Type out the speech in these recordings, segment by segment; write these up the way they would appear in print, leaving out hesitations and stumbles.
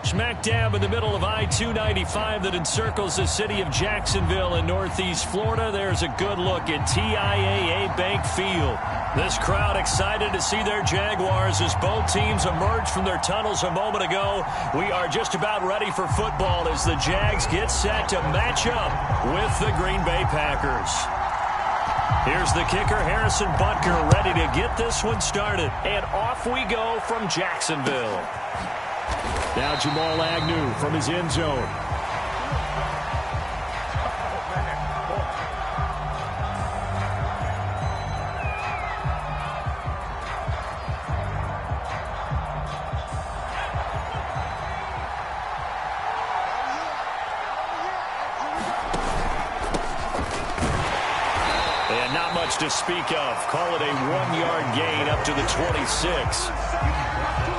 Smack dab in the middle of I-295 that encircles the city of Jacksonville in northeast Florida. There's a good look at TIAA Bank Field. This crowd excited to see their Jaguars as both teams emerge from their tunnels a moment ago. We are just about ready for football as the Jags get set to match up with the Green Bay Packers. Here's the kicker, Harrison Butker, ready to get this one started. And off we go from Jacksonville. Now Jamal Agnew from his end zone. And not much to speak of. Call it a 1-yard gain up to the 26.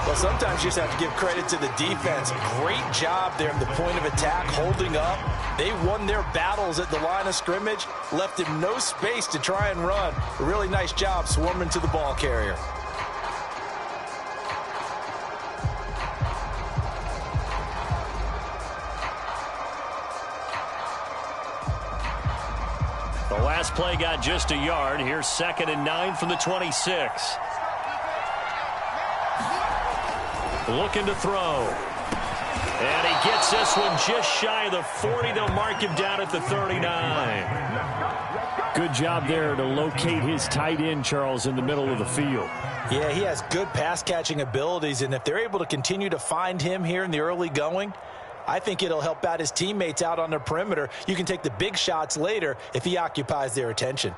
Well, sometimes you just have to give credit to the defense. Great job there at the point of attack, holding up. They won their battles at the line of scrimmage, left him no space to try and run. A really nice job swarming to the ball carrier. The last play got just a yard. Here's 2nd and 9 from the 26. Looking to throw. And he gets this one just shy of the 40. They'll mark him down at the 39. Good job there to locate his tight end, Charles, in the middle of the field. Yeah, he has good pass-catching abilities, and if they're able to continue to find him here in the early going, I think it'll help out his teammates out on the perimeter. You can take the big shots later if he occupies their attention.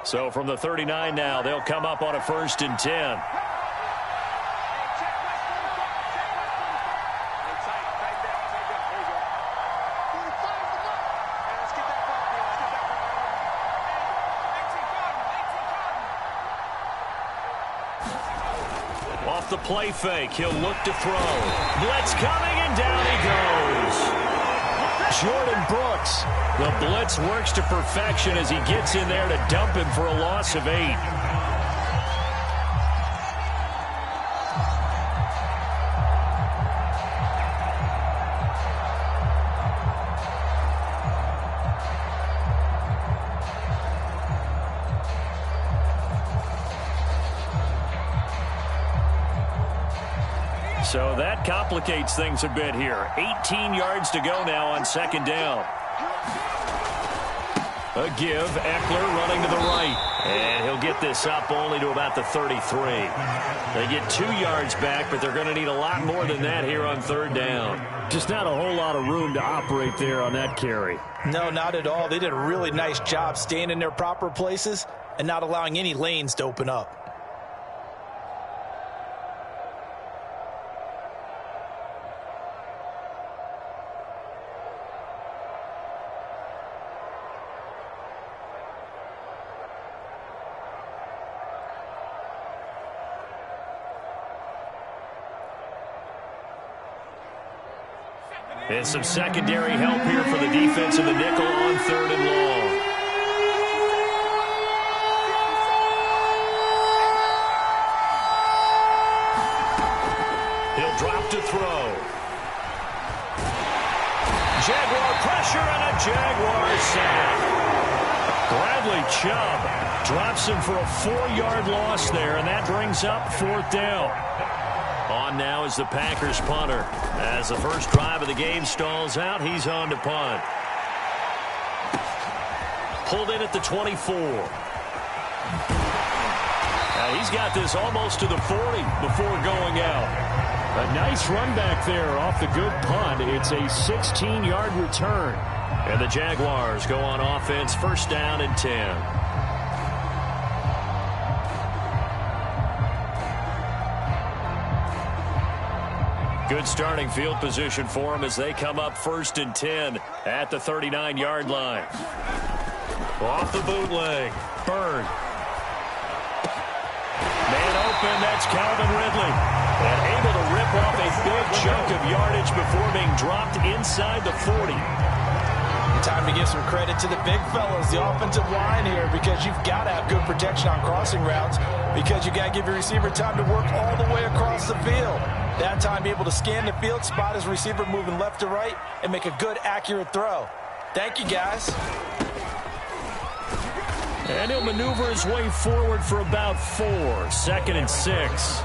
So from the 39 now, they'll come up on a 1st and 10. Off the play fake, he'll look to throw. Blitz coming, and down he goes. Jordan Brooks. The blitz works to perfection as he gets in there to dump him for a loss of 8. So that complicates things a bit here. 18 yards to go now on 2nd down. A give, Eckler running to the right. And he'll get this up only to about the 33. They get 2 yards back, but they're going to need a lot more than that here on 3rd down. Just not a whole lot of room to operate there on that carry. No, not at all. They did a really nice job staying in their proper places and not allowing any lanes to open up. And some secondary help here for the defense of the nickel on 3rd and long. He'll drop to throw. Jaguar pressure and a Jaguar sack. Bradley Chubb drops him for a 4-yard loss there, and that brings up 4th down. On now is the Packers punter. As the first drive of the game stalls out, he's on to punt. Pulled in at the 24. Now he's got this almost to the 40 before going out. A nice run back there off the good punt. It's a 16-yard return. And the Jaguars go on offense, 1st down and 10. Good starting field position for them as they come up 1st and 10 at the 39-yard line. Off the bootleg. Bird. Man open, that's Calvin Ridley. And able to rip off a big chunk of yardage before being dropped inside the 40. Time to give some credit to the big fellas, the offensive line here, because you've got to have good protection on crossing routes, because you got to give your receiver time to work all the way across the field. That time, be able to scan the field, spot his receiver moving left to right, and make a good, accurate throw. Thank you, guys. And he'll maneuver his way forward for about 4. 2nd and 6.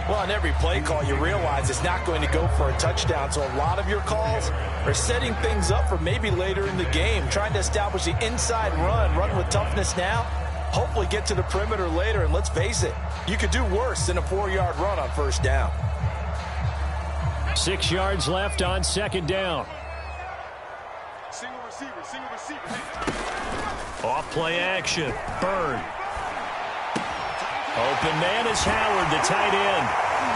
Well, on every play call, you realize it's not going to go for a touchdown, so a lot of your calls are setting things up for maybe later in the game, trying to establish the inside run with toughness now, hopefully get to the perimeter later, and let's face it, you could do worse than a 4-yard run on first down. 6 yards left on 2nd down. Single receiver. Off play action. Bird. Open man is Howard, the tight end.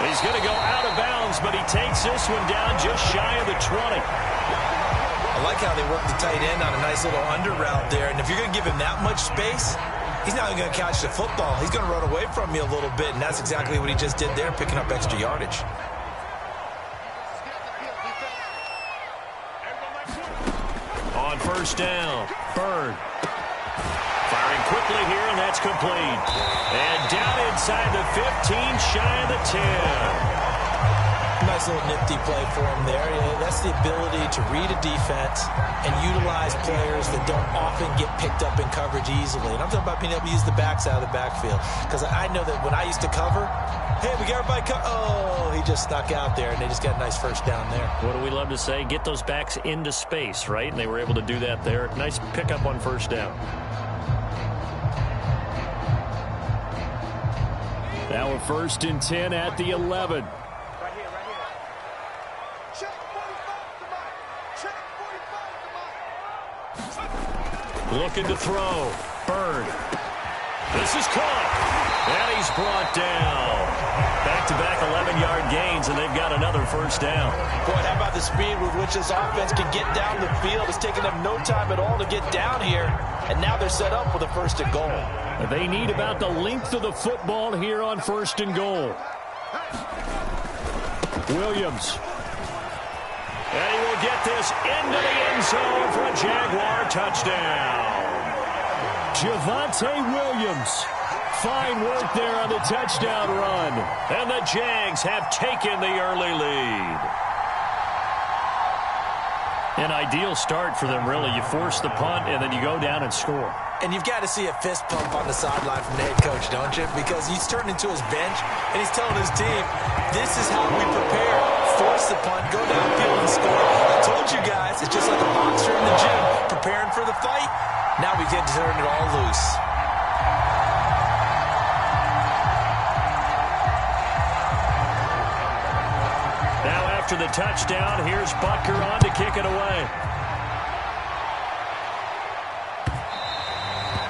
He's going to go out of bounds, but he takes this one down just shy of the 20. I like how they work the tight end on a nice little under route there, and if you're going to give him that much space, he's not even going to catch the football. He's going to run away from you a little bit, and that's exactly what he just did there, picking up extra yardage. On first down, Bird. Firing quickly here, and that's complete. And down inside the 15, shy of the 10. Nice little nifty play for him there. Yeah, that's the ability to read a defense and utilize players that don't often get picked up in coverage easily. And I'm talking about being able to use the backs out of the backfield. Because I know that when I used to cover, hey, we got everybody oh, he just snuck out there, and they just got a nice first down there. What do we love to say? Get those backs into space, right? And they were able to do that there. Nice pickup on first down. Now a 1st and 10 at the 11. Right here. Check 45 to mine. Looking to throw. Bird. This is caught. And he's brought down. Back-to-back 11-yard gains, and they've got another first down. Boy, how about the speed with which this offense can get down the field? It's taken them no time at all to get down here, and now they're set up for the 1st and goal. They need about the length of the football here on 1st and goal. Williams. And he will get this into the end zone for a Jaguar touchdown. Javonte Williams. Fine work there on the touchdown run. And the Jags have taken the early lead. An ideal start for them, really. You force the punt, and then you go down and score. And you've got to see a fist pump on the sideline from the head coach, don't you? Because he's turned into his bench, and he's telling his team, this is how we prepare. Force the punt, go downfield and score. I told you guys, it's just like a boxer in the gym, preparing for the fight. Now we get to turn it all loose. Now after the touchdown, here's Butker on to kick it away.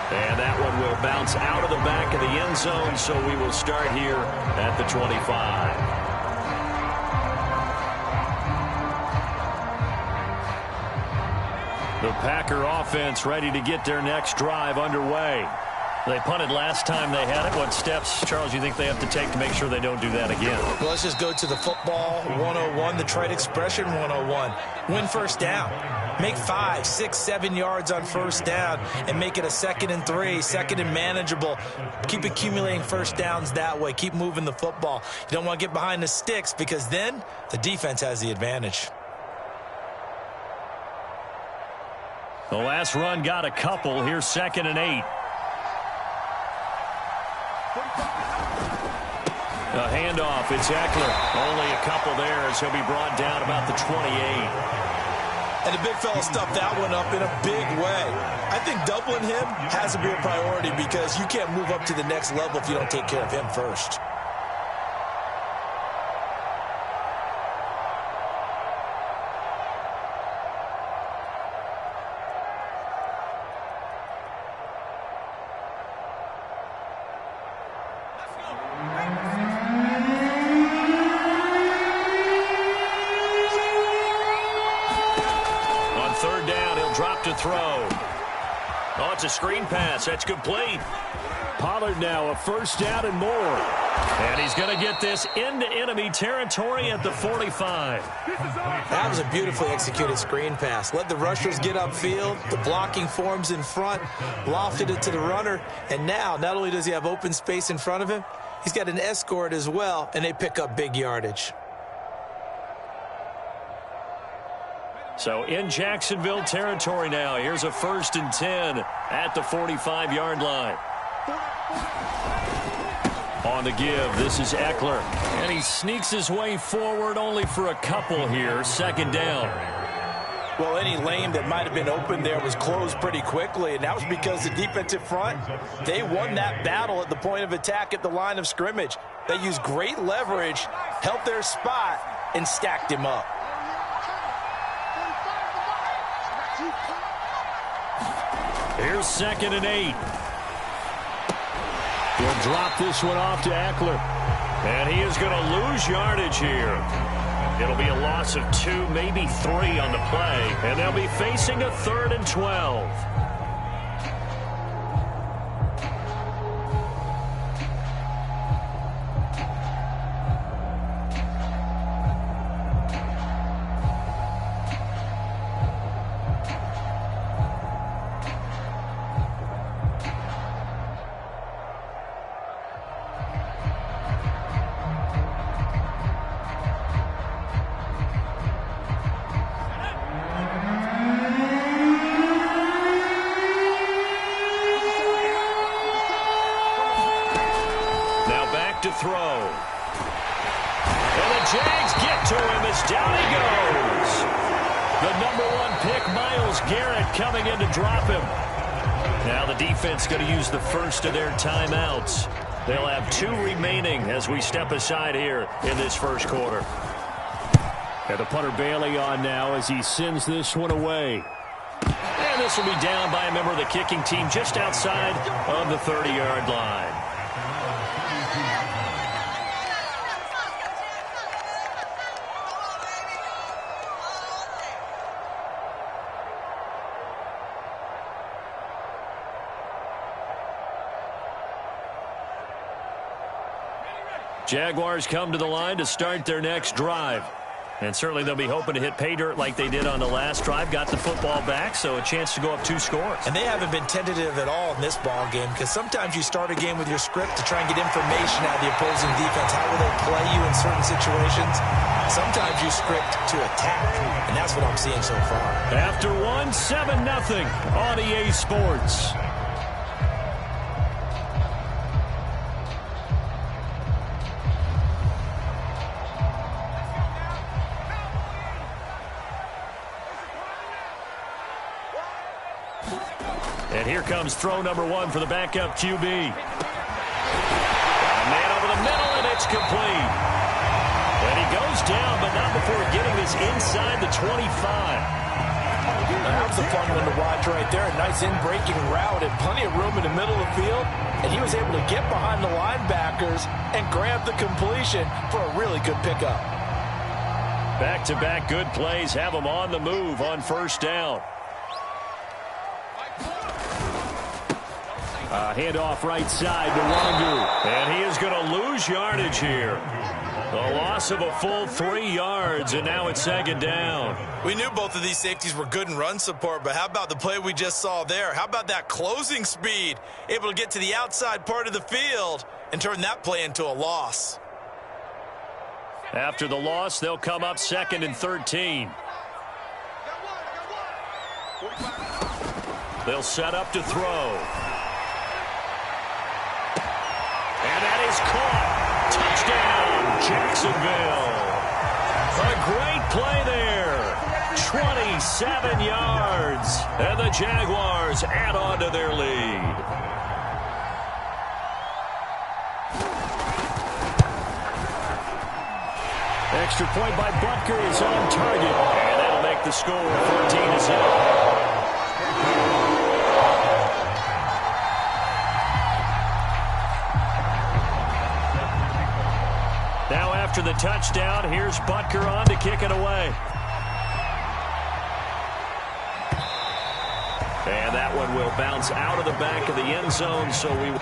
And that one will bounce out of the back of the end zone, so we will start here at the 25. The Packer offense ready to get their next drive underway. They punted last time they had it. What steps, Charles, you think they have to take to make sure they don't do that again? Well, let's just go to the football 101, the trade expression 101. Win first down. Make 5, 6, 7 yards on first down and make it a 2nd and 3, 2nd and manageable. Keep accumulating first downs that way. Keep moving the football. You don't want to get behind the sticks because then the defense has the advantage. The last run got a couple. Here's 2nd and 8. A handoff. It's Eckler. Only a couple there as he'll be brought down about the 28. And the big fella stuffed that one up in a big way. I think doubling him has to be a priority because you can't move up to the next level if you don't take care of him first. To throw. Oh, it's a screen pass. That's complete. Pollard now a first down and more. And he's going to get this into enemy territory at the 45. That was a beautifully executed screen pass. Let the rushers get upfield. The blocking forms in front. Lofted it to the runner. And now, not only does he have open space in front of him, he's got an escort as well, and they pick up big yardage. So in Jacksonville territory now. Here's a 1st and 10 at the 45-yard line. On the give, this is Eckler. And he sneaks his way forward only for a couple here. 2nd down. Well, any lane that might have been open there was closed pretty quickly, and that was because the defensive front, they won that battle at the point of attack at the line of scrimmage. They used great leverage, held their spot, and stacked him up. Here's 2nd and 8. He'll drop this one off to Eckler. And he is going to lose yardage here. It'll be a loss of 2, maybe 3 on the play. And they'll be facing a 3rd and 12. To throw. And the Jags get to him as down he goes. The #1 pick, Myles Garrett, coming in to drop him. Now the defense going to use the first of their timeouts. They'll have 2 remaining as we step aside here in this first quarter. And the punter Bailey on now as he sends this one away. And this will be down by a member of the kicking team just outside of the 30-yard line. Jaguars come to the line to start their next drive. And certainly they'll be hoping to hit pay dirt like they did on the last drive. Got the football back, so a chance to go up 2 scores. And they haven't been tentative at all in this ball game, because sometimes you start a game with your script to try and get information out of the opposing defense. How will they play you in certain situations? Sometimes you script to attack, and that's what I'm seeing so far. After 1, 7-0 on EA Sports. And here comes throw #1 for the backup QB. A man over the middle, and it's complete. And he goes down, but not before getting this inside the 25. That was a fun one to watch right there. A nice in-breaking route and plenty of room in the middle of the field. And he was able to get behind the linebackers and grab the completion for a really good pickup. Back-to-back good plays have him on the move on 1st down. Handoff right side to Wangu. And he is going to lose yardage here. A loss of a full 3 yards, and now it's 2nd down. We knew both of these safeties were good in run support, but how about the play we just saw there? How about that closing speed? Able to get to the outside part of the field and turn that play into a loss. After the loss, they'll come up 2nd and 13. They'll set up to throw. And that is caught. Touchdown, Jacksonville. A great play there. 27 yards. And the Jaguars add on to their lead. Extra point by Butker is on target. And that'll make the score 14-0. Now after the touchdown, here's Butker on to kick it away. And that one will bounce out of the back of the end zone, so we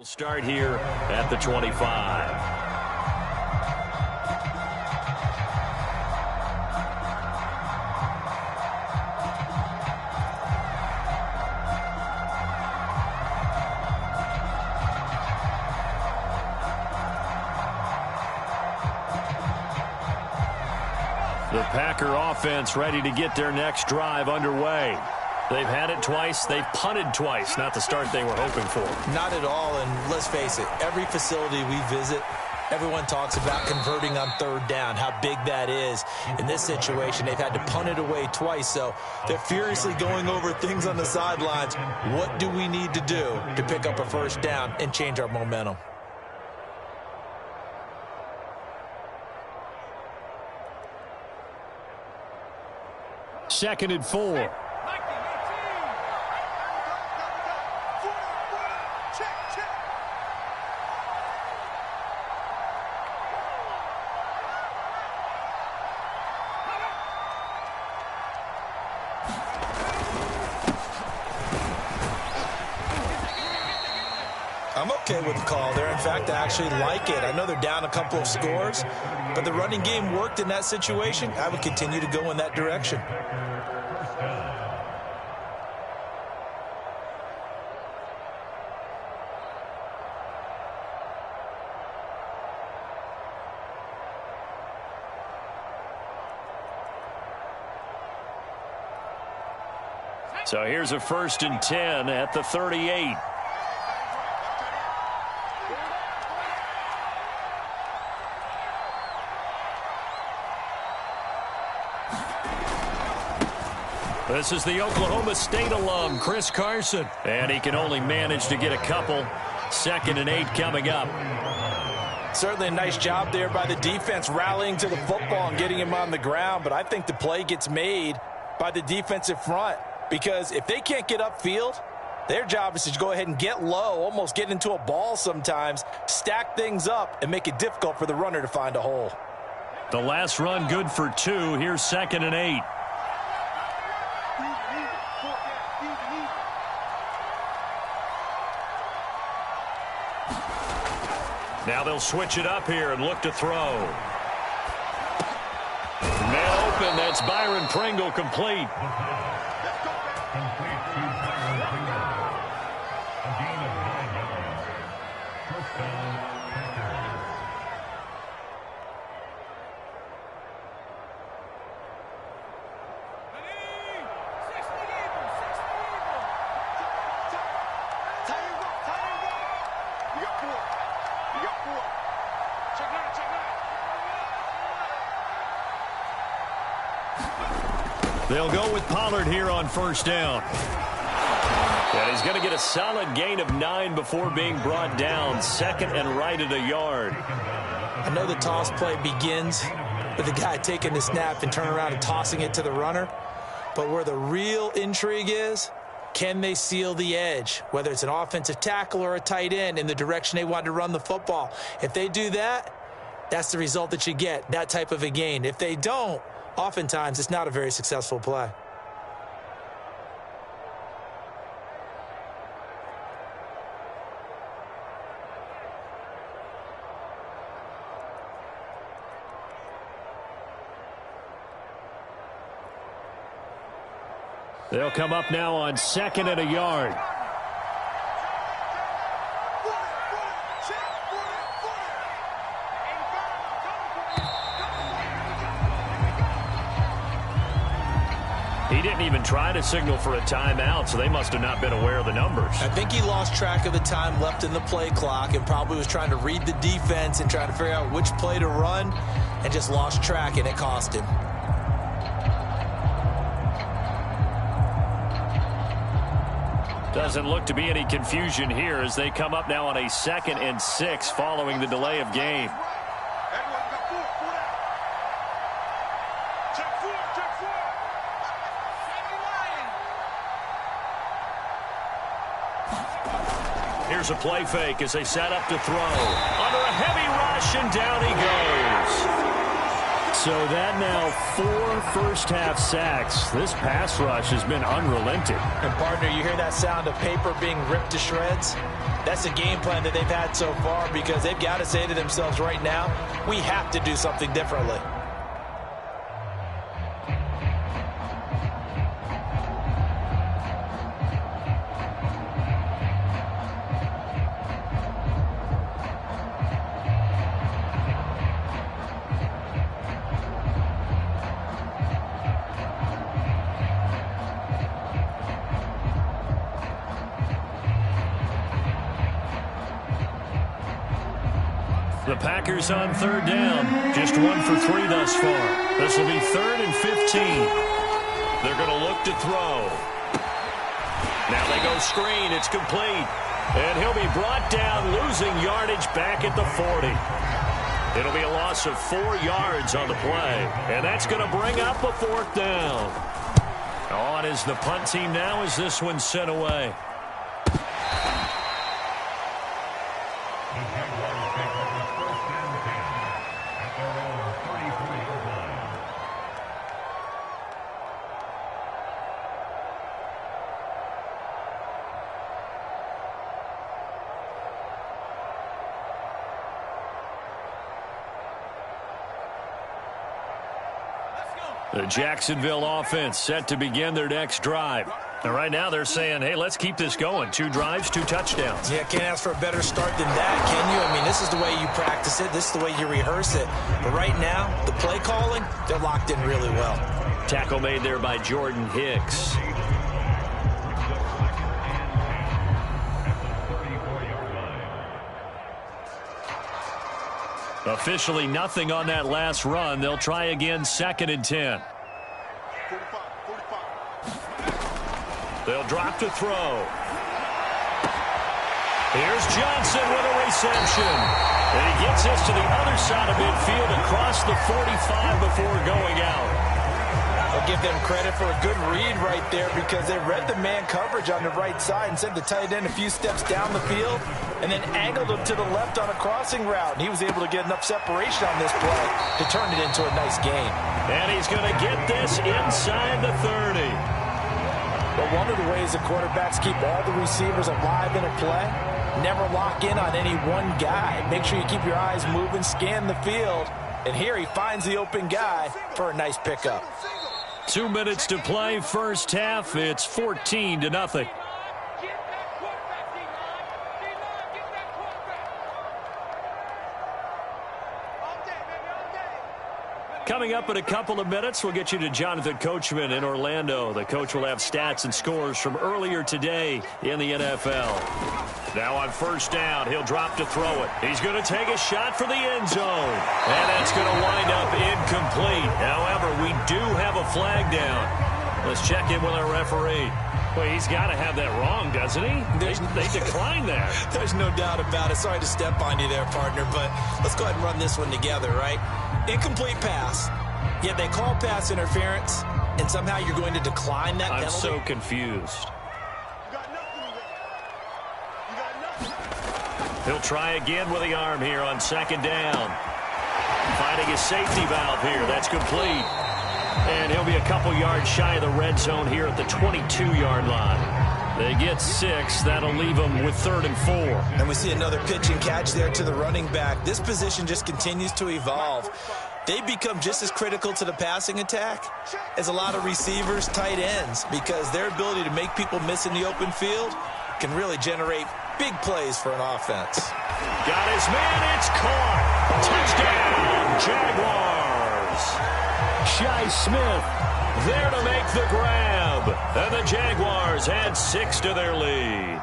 We'll start here at the 25. The Packer offense ready to get their next drive underway. They've had it twice. They've punted twice. Not the start they were hoping for. Not at all, and let's face it, every facility we visit, everyone talks about converting on third down, how big that is. In this situation, they've had to punt it away twice, so they're furiously going over things on the sidelines. What do we need to do to pick up a first down and change our momentum? Second and 4. I'm okay with the call there. In fact, I actually like it. I know they're down a couple of scores, but the running game worked in that situation. I would continue to go in that direction. So here's a 1st and 10 at the 38. This is the Oklahoma State alum, Chris Carson. And he can only manage to get a couple. 2nd and 8 coming up. Certainly a nice job there by the defense rallying to the football and getting him on the ground. But I think the play gets made by the defensive front. Because if they can't get upfield, their job is to go ahead and get low, almost get into a ball sometimes, stack things up, and make it difficult for the runner to find a hole. The last run good for 2. Here's 2nd and 8. Now they'll switch it up here and look to throw. Man open, that's Byron Pringle complete. They'll go with Pollard here on 1st down. And he's going to get a solid gain of 9 before being brought down. 2nd and right at a yard. I know the toss play begins with the guy taking the snap and turning around and tossing it to the runner. But where the real intrigue is, can they seal the edge? Whether it's an offensive tackle or a tight end in the direction they want to run the football. If they do that, that's the result that you get, that type of a gain. If they don't, oftentimes it's not a very successful play. They'll come up now on 2nd and a yard. He didn't even try to signal for a timeout, so they must have not been aware of the numbers. I think he lost track of the time left in the play clock and probably was trying to read the defense and trying to figure out which play to run and just lost track, and it cost him. Doesn't look to be any confusion here as they come up now on a 2nd and 6 following the delay of game. Here's a play fake as they set up to throw. Under a heavy rush, and down he goes. So that now 4 first-half sacks. This pass rush has been unrelenting. And, partner, you hear that sound of paper being ripped to shreds? That's the game plan that they've had so far, because they've got to say to themselves right now, we have to do something differently. The Packers on third down. Just 1 for 3 thus far. This will be 3rd and 15. They're going to look to throw. Now they go screen. It's complete. And he'll be brought down, losing yardage back at the 40. It'll be a loss of 4 yards on the play. And that's going to bring up a 4th down. On is the punt team now as this one's sent away. The Jacksonville offense set to begin their next drive. And right now they're saying, hey, let's keep this going. 2 drives, 2 touchdowns. Yeah, can't ask for a better start than that, can you? I mean, this is the way you practice it. This is the way you rehearse it. But right now, the play calling, they're locked in really well. Tackle made there by Jordan Hicks. Officially nothing on that last run. They'll try again, 2nd and 10. They'll drop to throw. Here's Johnson with a reception. And he gets this to the other side of midfield across the 45 before going out. I'll give them credit for a good read right there, because they read the man coverage on the right side and sent the tight end a few steps down the field and then angled him to the left on a crossing route. And he was able to get enough separation on this play to turn it into a nice gain. And he's going to get this inside the 30. But one of the ways the quarterbacks keep all the receivers alive in a play, never lock in on any one guy. Make sure you keep your eyes moving, scan the field. And here he finds the open guy for a nice pickup. 2 minutes to play, first half. It's 14-0. Coming up in a couple of minutes, we'll get you to Jonathan Coachman in Orlando. The coach will have stats and scores from earlier today in the NFL. Now on first down, he'll drop to throw it. He's going to take a shot for the end zone. And that's going to wind up incomplete. However, we do have a flag down. Let's check in with our referee. Well, he's got to have that wrong, doesn't he? They declined that. There's no doubt about it. Sorry to step on you there, partner, but let's go ahead and run this one together, right? Incomplete pass, yet they call pass interference, and somehow you're going to decline that penalty? I'm so confused. He'll try again with the arm here on 2nd down. Finding his safety valve here. That's complete. And he'll be a couple yards shy of the red zone here at the 22-yard line. They get 6. That'll leave them with 3rd and 4. And we see another pitch and catch there to the running back. This position just continues to evolve. They become just as critical to the passing attack as a lot of receivers, tight ends, because their ability to make people miss in the open field can really generate big plays for an offense. Got his man. It's caught. Touchdown, Jaguars. Shi Smith there to make the grab. And the Jaguars add 6 to their lead.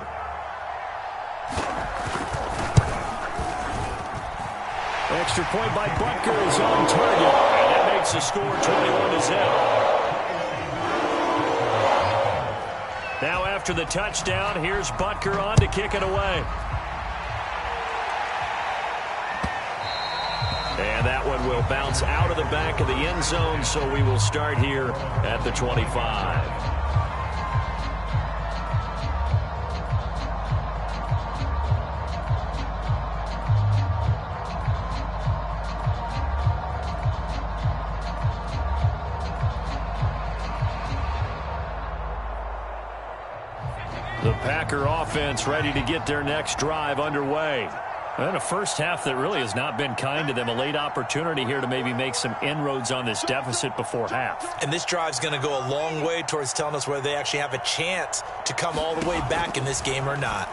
Extra point by Butker is on target. And that makes the score 21-0. Now after the touchdown, here's Butker on to kick it away. And that one will bounce out of the back of the end zone, so we will start here at the 25. Packer offense ready to get their next drive underway. And a first half that really has not been kind to them. A late opportunity here to maybe make some inroads on this deficit before half. And this drive's going to go a long way towards telling us whether they actually have a chance to come all the way back in this game or not.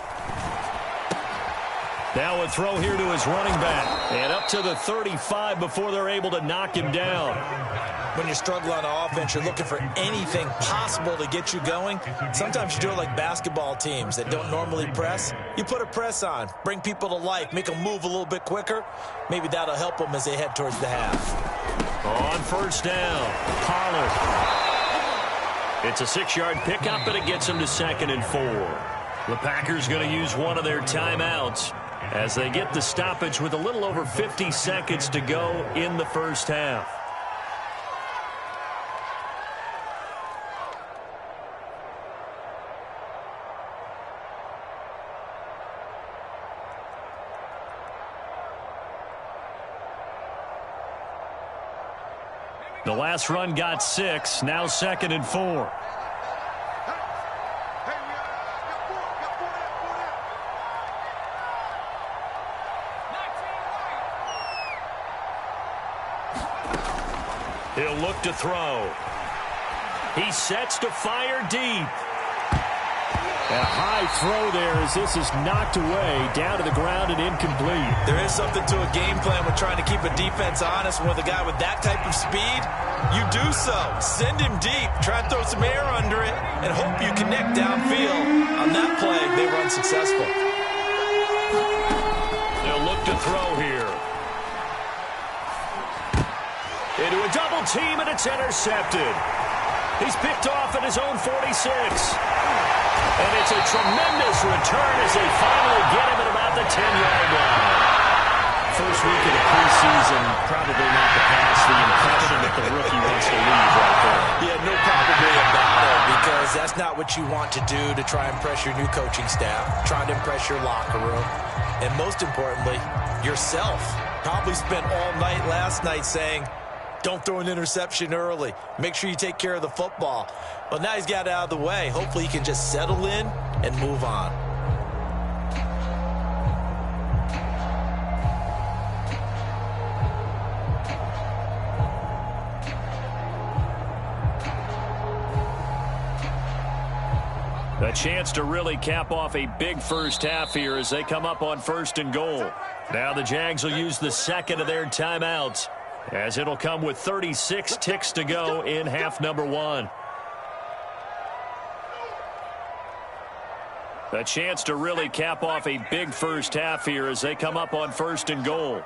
Now a throw here to his running back. And up to the 35 before they're able to knock him down. When you're struggling on offense, you're looking for anything possible to get you going. Sometimes you do it like basketball teams that don't normally press. You put a press on, bring people to life, make them move a little bit quicker. Maybe that'll help them as they head towards the half. On first down, Pollard. It's a 6-yard pickup, and it gets him to 2nd and 4. The Packers going to use one of their timeouts as they get the stoppage with a little over 50 seconds to go in the first half. The last run got 6, now 2nd and 4. He'll look to throw. He sets to fire deep. A high throw there as this is knocked away, down to the ground and incomplete. There is something to a game plan with trying to keep a defense honest. With a guy with that type of speed, you do so. Send him deep. Try to throw some air under it and hope you connect downfield. On that play, they were unsuccessful. They'll look to throw here. Into a double team, and it's intercepted. He's picked off at his own 46. And it's a tremendous return as they finally get him at about the 10-yard line. First week of the preseason, probably not to pass the impression that the rookie wants to leave right there. Yeah, no probably about it, because that's not what you want to do to try and impress your new coaching staff, trying to impress your locker room, and most importantly, yourself. Probably spent all night last night saying, don't throw an interception early. Make sure you take care of the football. Well, now he's got it out of the way. Hopefully he can just settle in and move on. A chance to really cap off a big first half here as they come up on 1st and goal. Now the Jags will use the second of their timeouts, as it'll come with 36 ticks to go in half number 1. A chance to really cap off a big first half here as they come up on 1st and goal.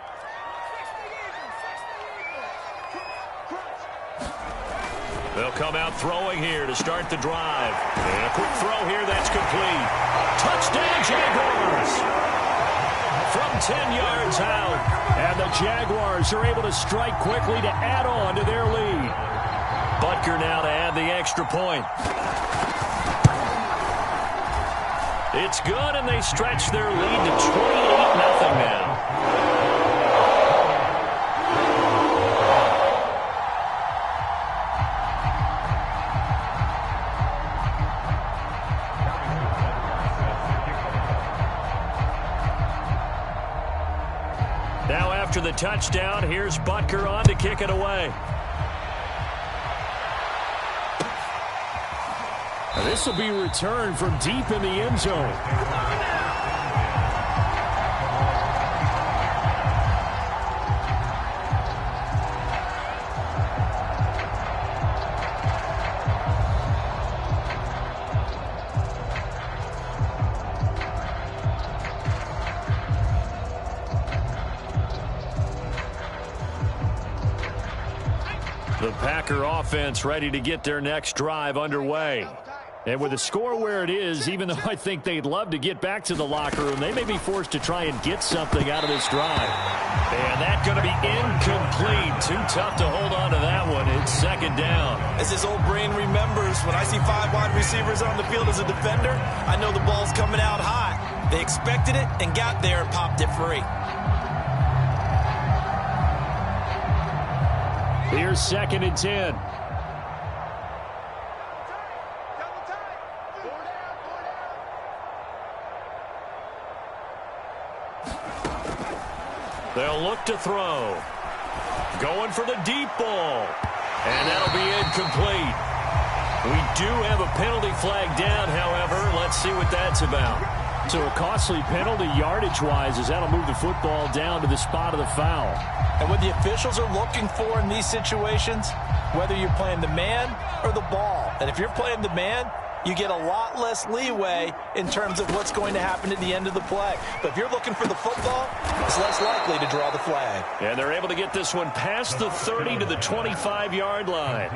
They'll come out throwing here to start the drive. And a quick throw here that's complete. Touchdown Jaguars! From 10 yards out. And the Jaguars are able to strike quickly to add on to their lead. Butker now to add the extra point. It's good, and they stretch their lead to 28-0 now. Now after the touchdown, here's Butker on to kick it away. This will be returned from deep in the end zone. The Packer offense ready to get their next drive underway. And with the score where it is, even though I think they'd love to get back to the locker room, they may be forced to try and get something out of this drive. And that's going to be incomplete. Too tough to hold on to that one. It's 2nd down. As his old brain remembers, when I see 5 wide receivers on the field as a defender, I know the ball's coming out high. They expected it and got there and popped it free. Here's 2nd and 10. They'll look to throw. Going for the deep ball. And that'll be incomplete. We do have a penalty flag down, however. Let's see what that's about. So a costly penalty yardage-wise, as that'll move the football down to the spot of the foul. And what the officials are looking for in these situations, whether you're playing the man or the ball. And if you're playing the man, you get a lot less leeway in terms of what's going to happen at the end of the play. But if you're looking for the football, it's less likely to draw the flag. And they're able to get this one past the 30 to the 25-yard line.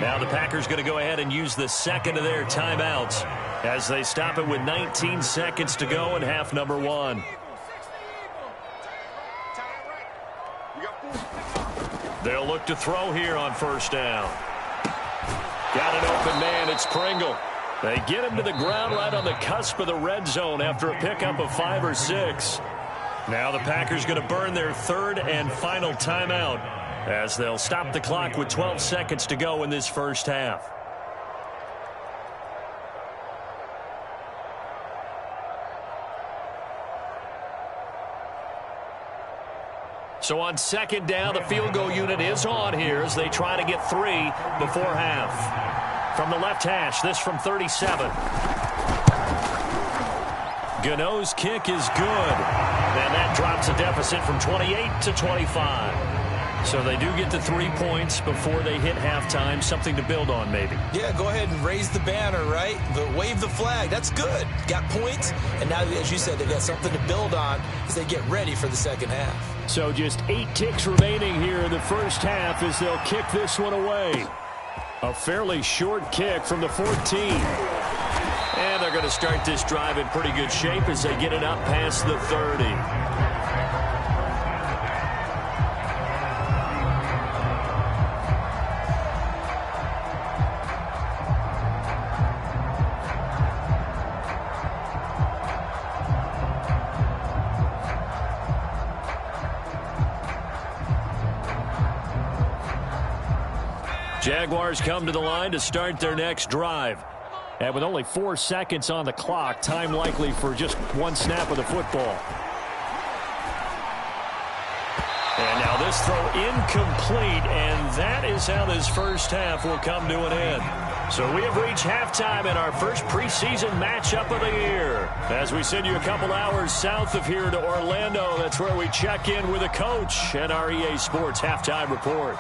Now the Packers going to go ahead and use the second of their timeouts as they stop it with 19 seconds to go in half number 1. They'll look to throw here on first down. Got an open man. It's Pringle. They get him to the ground right on the cusp of the red zone after a pickup of 5 or 6. Now the Packers going to burn their third and final timeout as they'll stop the clock with 12 seconds to go in this first half. So on second down, the field goal unit is on here as they try to get 3 before half. From the left hash, this from 37. Gano's kick is good. And that drops a deficit from 28 to 25. So they do get to 3 points before they hit halftime. Something to build on, maybe. Yeah, go ahead and raise the banner, right? But wave the flag. That's good. Got points. And now, as you said, they've got something to build on as they get ready for the second half. So just 8 ticks remaining here in the first half as they'll kick this one away. A fairly short kick from the 14. And they're going to start this drive in pretty good shape as they get it up past the 30. Jaguars come to the line to start their next drive. And with only 4 seconds on the clock, time likely for just 1 snap of the football. And now this throw incomplete, and that is how this first half will come to an end. So we have reached halftime in our first preseason matchup of the year. As we send you a couple hours south of here to Orlando, that's where we check in with a coach and our EA Sports halftime report.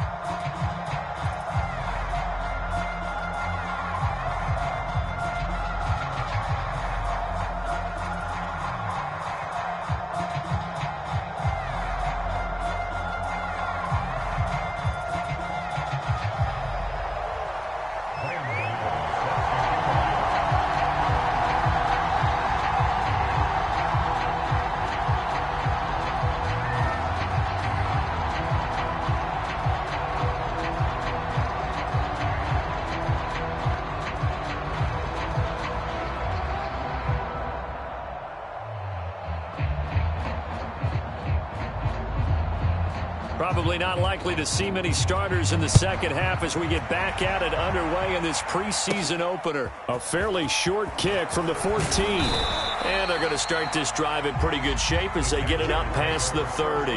Probably not likely to see many starters in the second half as we get back at it underway in this preseason opener. A fairly short kick from the 14. And they're going to start this drive in pretty good shape as they get it up past the 30.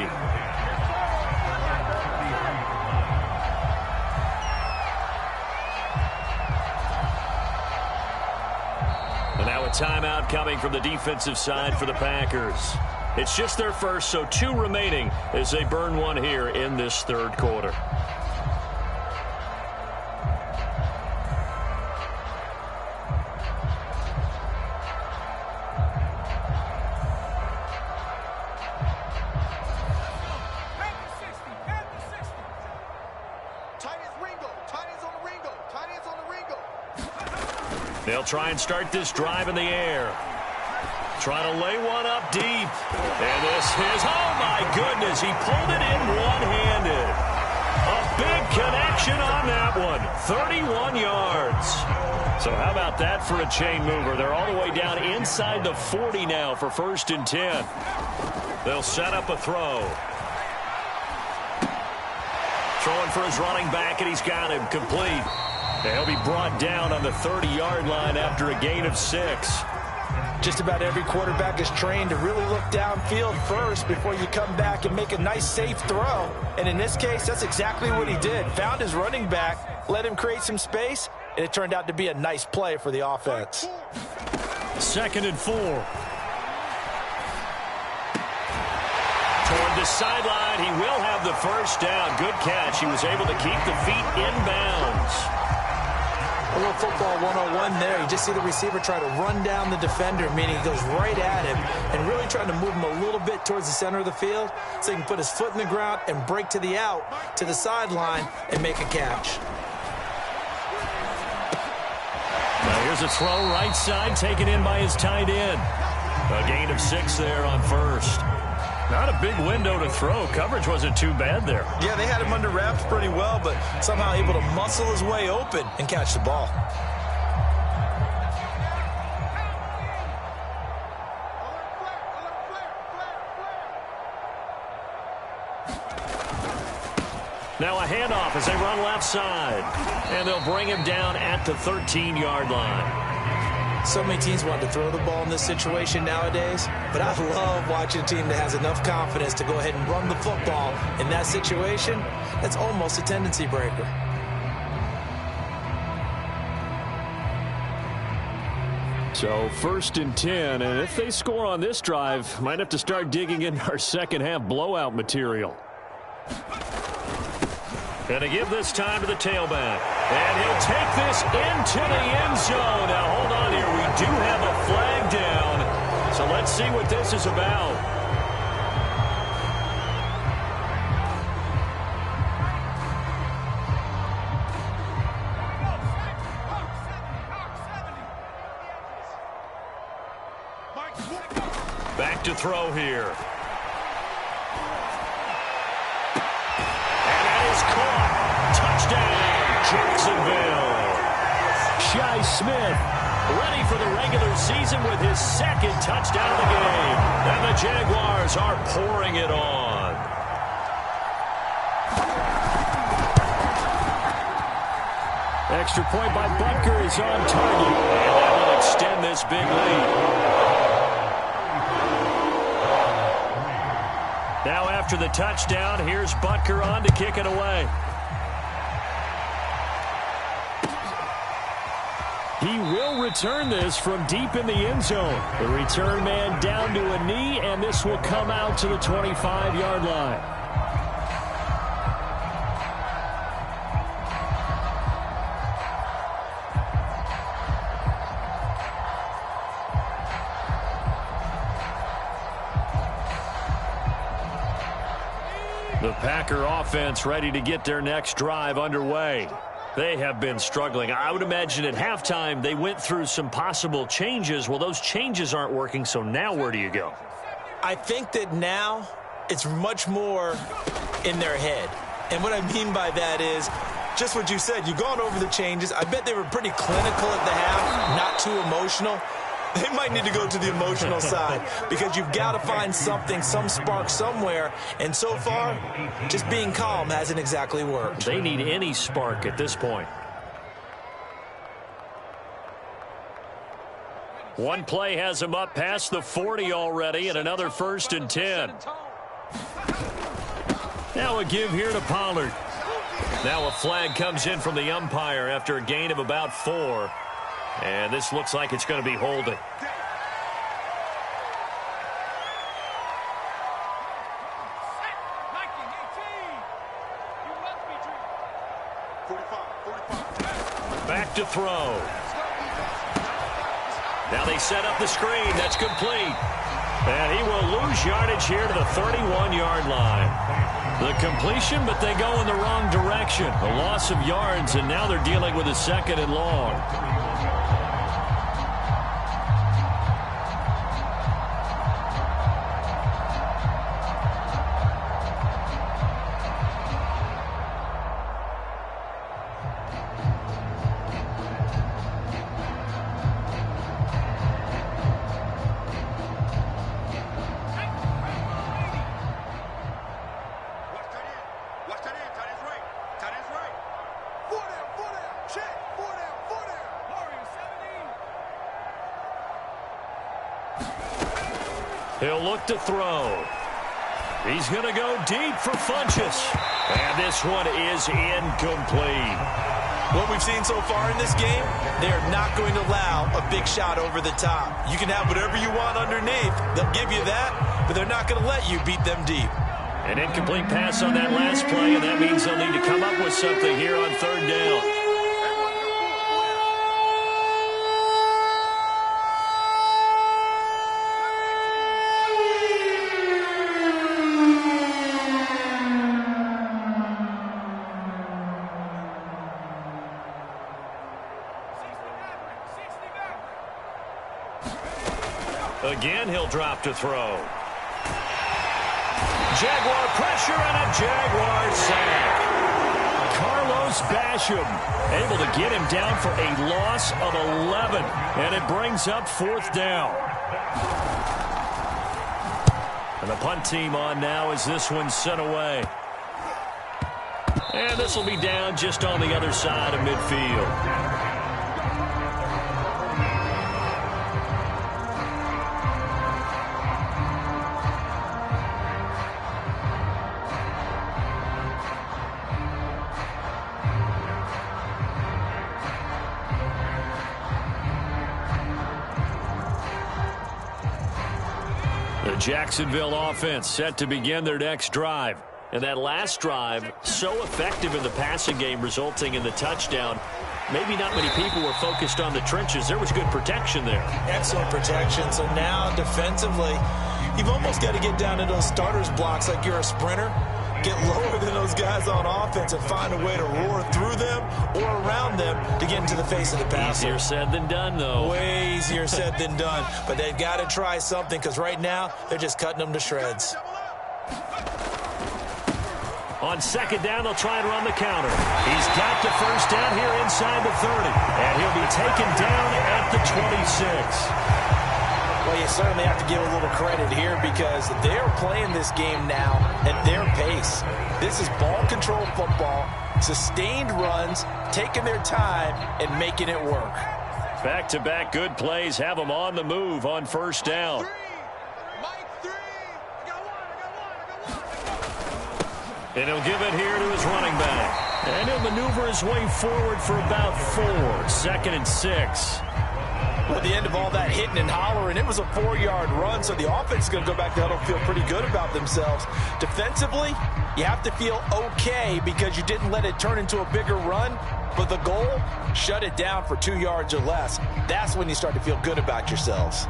And now a timeout coming from the defensive side for the Packers. It's just their first, so 2 remaining as they burn 1 here in this third quarter. They'll try and start this drive in the air. Trying to lay one up deep. And this is, oh my goodness, he pulled it in one-handed. A big connection on that one. 31 yards. So how about that for a chain mover? They're all the way down inside the 40 now for 1st and 10. They'll set up a throw. Throwing for his running back, and he's got him complete. And he'll be brought down on the 30-yard line after a gain of 6. Just about every quarterback is trained to really look downfield first before you come back and make a nice, safe throw. And in this case, that's exactly what he did. Found his running back, let him create some space, and it turned out to be a nice play for the offense. 2nd and 4. Toward the sideline, he will have the first down. Good catch. He was able to keep the feet inbounds. A little football 101 there. You just see the receiver try to run down the defender, meaning he goes right at him and really trying to move him a little bit towards the center of the field so he can put his foot in the ground and break to the out, to the sideline, and make a catch. Now here's a throw right side taken in by his tight end. A gain of 6 there on first. Not a big window to throw. Coverage wasn't too bad there. Yeah, they had him under wraps pretty well, but somehow able to muscle his way open and catch the ball. Now a handoff as they run left side. And they'll bring him down at the 13-yard line. So many teams want to throw the ball in this situation nowadays, but I love watching a team that has enough confidence to go ahead and run the football in that situation. That's almost a tendency breaker. So 1st and 10, and if they score on this drive, might have to start digging in our second-half blowout material. Going to give this time to the tailback. And he'll take this into the end zone. Now, hold on here. We do have a flag down. So let's see what this is about. Back to throw here. And that is caught. Touchdown, Jacksonville. Shi Smith ready for the regular season with his 2nd touchdown of the game. And the Jaguars are pouring it on. Extra point by Butker is on target. And that will extend this big lead. Now after the touchdown, here's Butker on to kick it away. He will return this from deep in the end zone. The return man down to a knee, and this will come out to the 25-yard line. The Packer offense ready to get their next drive underway. They have been struggling. I would imagine at halftime they went through some possible changes. Well, those changes aren't working, so now where do you go? I think that now it's much more in their head. And what I mean by that is just what you said. You've gone over the changes. I bet they were pretty clinical at the half, not too emotional. They might need to go to the emotional side because you've got to find something, some spark somewhere. And so far, just being calm hasn't exactly worked. They need any spark at this point. One play has him up past the 40 already, and another 1st and 10. Now a give here to Pollard. Now a flag comes in from the umpire after a gain of about 4. And this looks like it's going to be holding. Back to throw. Now they set up the screen. That's complete. And he will lose yardage here to the 31-yard line. The completion, but they go in the wrong direction. A loss of yards, and now they're dealing with a 2nd and long. He'll look to throw. He's going to go deep for Funchess. And this one is incomplete. What we've seen so far in this game, they are not going to allow a big shot over the top. You can have whatever you want underneath. They'll give you that, but they're not going to let you beat them deep. An incomplete pass on that last play, and that means they'll need to come up with something here on third down. Again, he'll drop to throw. Jaguar pressure and a Jaguar sack. Carlos Basham able to get him down for a loss of 11. And it brings up fourth down. And the punt team on now as this one's sent away. And this will be down just on the other side of midfield. The Jacksonville offense set to begin their next drive. And that last drive, so effective in the passing game, resulting in the touchdown. Maybe not many people were focused on the trenches. There was good protection there. Excellent protection. So now defensively, you've almost got to get down to those starters blocks like you're a sprinter. Get lower than those guys on offense and find a way to roar through them or around them to get into the face of the passer. Easier said than done, though. Way easier said than done. But they've got to try something because right now they're just cutting them to shreds. On second down, they'll try and run the counter. He's got the first down here inside the 30. And he'll be taken down at the 26. Well, you certainly have to give a little credit here because they're playing this game now at their pace. This is ball control football, sustained runs, taking their time and making it work. Back-to-back good plays have them on the move on first down. And he'll give it here to his running back. And he'll maneuver his way forward for about 4. 2nd and 6. Well, at the end of all that hitting and hollering, it was a 4-yard run, so the offense is going to go back to huddle, feel pretty good about themselves. Defensively, you have to feel okay because you didn't let it turn into a bigger run, but the goal, shut it down for 2 yards or less. That's when you start to feel good about yourselves.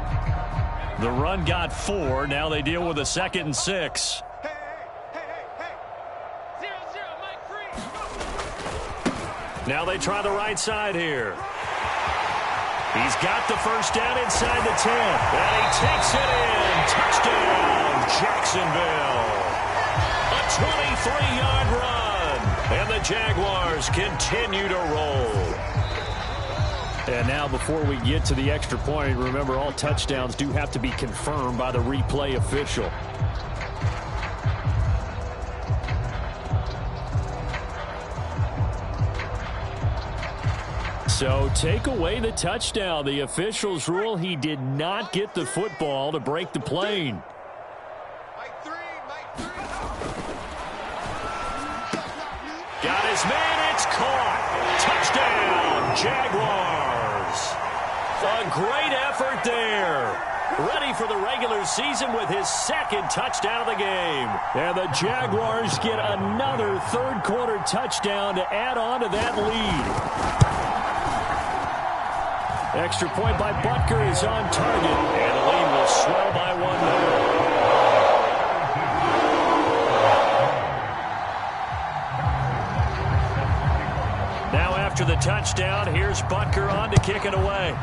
The run got 4. Now they deal with a 2nd and 6. Now they try the right side here. He's got the first down inside the 10. And he takes it in. Touchdown, Jacksonville. A 23-yard run. And the Jaguars continue to roll. And now before we get to the extra point, remember all touchdowns do have to be confirmed by the replay official. So take away the touchdown. The officials rule he did not get the football to break the plane. Got his man. It's caught. Touchdown, Jaguars. A great effort there. Ready for the regular season with his 2nd touchdown of the game. And the Jaguars get another third-quarter touchdown to add on to that lead. Extra point by Butker is on target, and the lead will swell by 1 more. Now after the touchdown, here's Butker on to kick it away.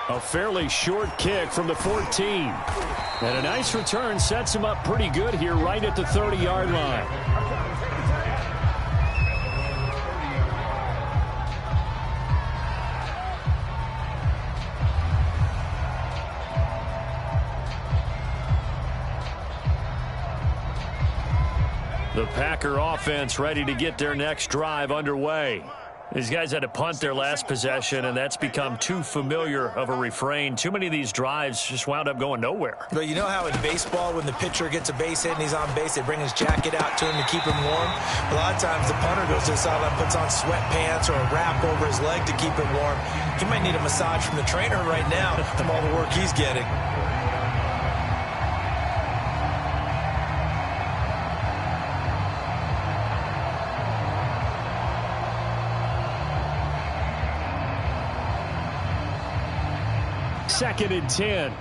A fairly short kick from the 14. And a nice return sets him up pretty good here right at the 30-yard line. The Packer offense ready to get their next drive underway. These guys had to punt their last possession, and that's become too familiar of a refrain. Too many of these drives just wound up going nowhere. But you know how in baseball, when the pitcher gets a base hit and he's on base, they bring his jacket out to him to keep him warm? A lot of times the punter goes to the sideline, puts on sweatpants or a wrap over his leg to keep him warm. He might need a massage from the trainer right now from all the work he's getting. Second and 10.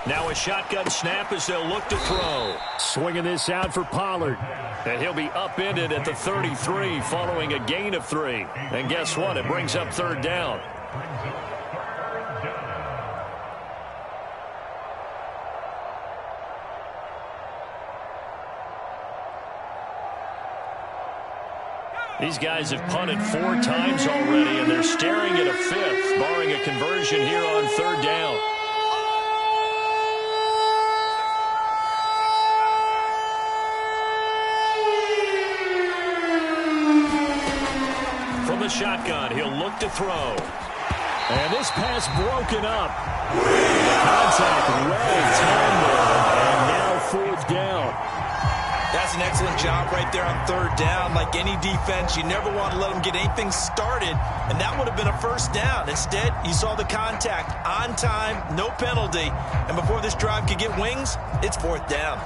Now a shotgun snap as they'll look to throw. Swinging this out for Pollard. And he'll be upended at the 33 following a gain of 3. And guess what? It brings up third down. These guys have punted 4 times already, and they're staring at a 5th, barring a conversion here on third down. From the shotgun, he'll look to throw. And this pass broken up. Contact well timed there, and now fourth down. That's an excellent job right there on third down. Like any defense, you never want to let them get anything started, and that would have been a first down. Instead, you saw the contact on time, no penalty, and before this drive could get wings, it's fourth down.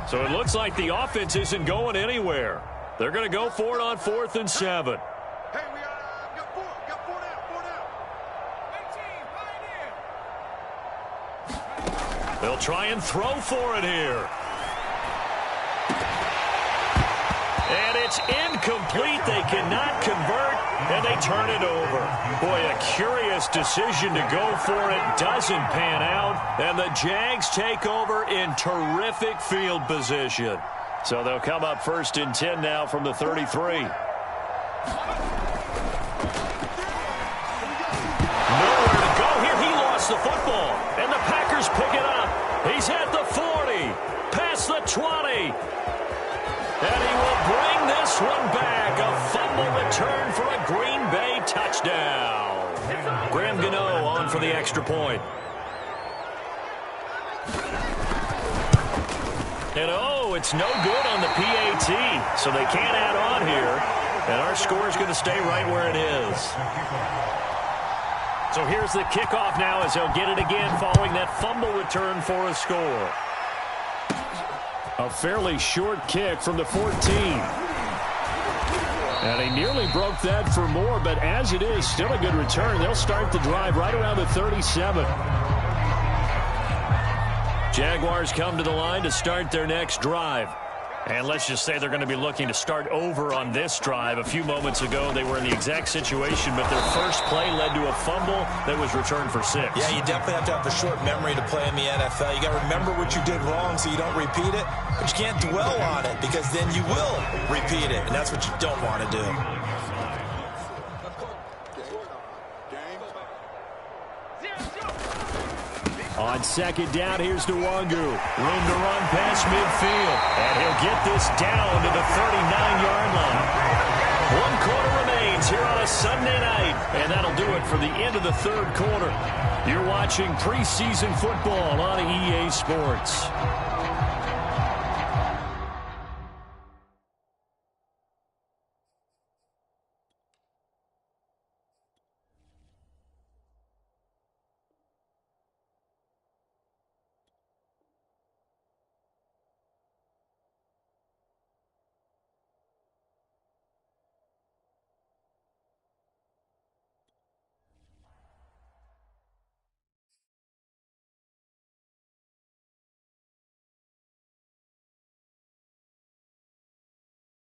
So it looks like the offense isn't going anywhere. They're going to go for it on 4th and 7. Hey, we got 4 down. They'll try and throw for it here. And it's incomplete. They cannot convert, and they turn it over. Boy, a curious decision to go for it doesn't pan out, and the Jags take over in terrific field position. So they'll come up 1st and 10 now from the 33. Nowhere to go here. He lost the football, and the Packers pick it up. He's at the 40, past the 20. And he will bring this one back. A fumble return for a Green Bay touchdown. Graham Gano on for the extra point. And oh, it's no good on the PAT, so they can't add on here. And our score is going to stay right where it is. So here's the kickoff now as they'll get it again following that fumble return for a score. A fairly short kick from the 14. And he nearly broke that for more, but as it is, still a good return. They'll start the drive right around the 37. Jaguars come to the line to start their next drive. And let's just say they're going to be looking to start over on this drive. A few moments ago, they were in the exact situation, but their first play led to a fumble that was returned for 6. Yeah, you definitely have to have a short memory to play in the NFL. You got to remember what you did wrong so you don't repeat it, but you can't dwell on it because then you will repeat it, and that's what you don't want to do. On second down, here's Nwangu. Room to run past midfield. And he'll get this down to the 39-yard line. 1 quarter remains here on a Sunday night. And that'll do it for the end of the 3rd quarter. You're watching preseason football on EA Sports.